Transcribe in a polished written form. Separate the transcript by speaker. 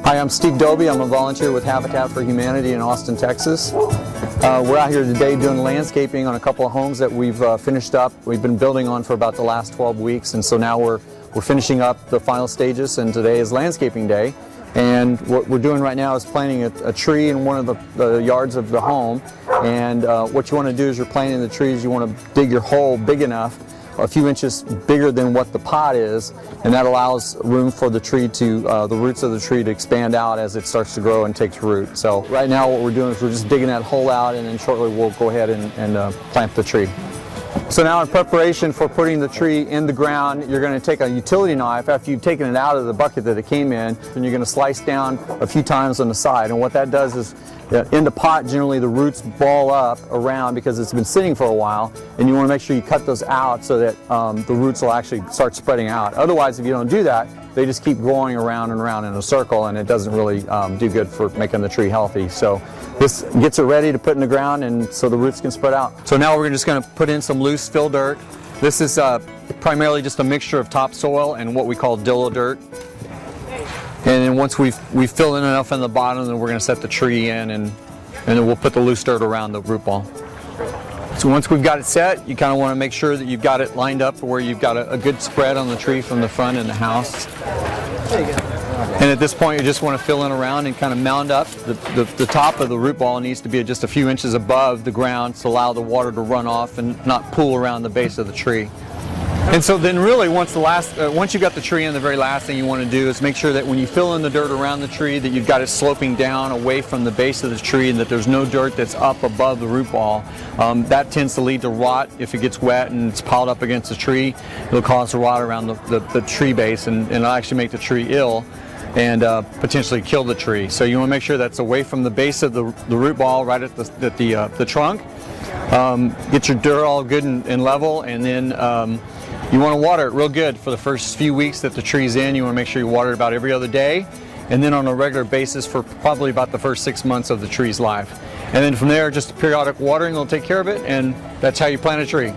Speaker 1: Hi, I'm Steve Doby. I'm a volunteer with Habitat for Humanity in Austin, Texas. We're out here today doing landscaping on a couple of homes that we've finished up. We've been building on for about the last 12 weeks, and so now we're finishing up the final stages, and today is landscaping day. And what we're doing right now is planting a tree in one of the yards of the home. And what you want to do is you're planting the trees, you want to dig your hole big enough, a few inches bigger than what the pot is, and that allows room for the tree to, the roots of the tree to expand out as it starts to grow and takes root. So right now what we're doing is we're just digging that hole out, and then shortly we'll go ahead and plant the tree. So now in preparation for putting the tree in the ground, you're going to take a utility knife after you've taken it out of the bucket that it came in, and you're going to slice down a few times on the side. And what that does is, in the pot, generally the roots ball up around because it's been sitting for a while, and you want to make sure you cut those out so that the roots will actually start spreading out. Otherwise, if you don't do that, they just keep growing around and around in a circle, and it doesn't really do good for making the tree healthy. So this gets it ready to put in the ground, and so the roots can spread out. So now we're just going to put in some loose fill dirt. This is primarily just a mixture of topsoil and what we call dillo dirt. And then once we fill in enough in the bottom, then we're going to set the tree in, and then we'll put the loose dirt around the root ball. So once we've got it set, you kind of want to make sure that you've got it lined up where you've got a good spread on the tree from the front and the house. There you go. And at this point, you just want to fill in around and kind of mound up. The top of the root ball needs to be just a few inches above the ground to allow the water to run off and not pool around the base of the tree. And so then really once you've got the tree in, the very last thing you want to do is make sure that when you fill in the dirt around the tree that you've got it sloping down away from the base of the tree and that there's no dirt that's up above the root ball. That tends to lead to rot if it gets wet and it's piled up against the tree. It'll cause rot around the tree base, and it'll actually make the tree ill and potentially kill the tree. So you want to make sure that's away from the base of the root ball, right at the trunk. Get your dirt all good and level, and then you want to water it real good for the first few weeks that the tree's in. You want to make sure you water it about every other day, and then on a regular basis for probably about the first 6 months of the tree's life. And then from there, just periodic watering will take care of it, and that's how you plant a tree.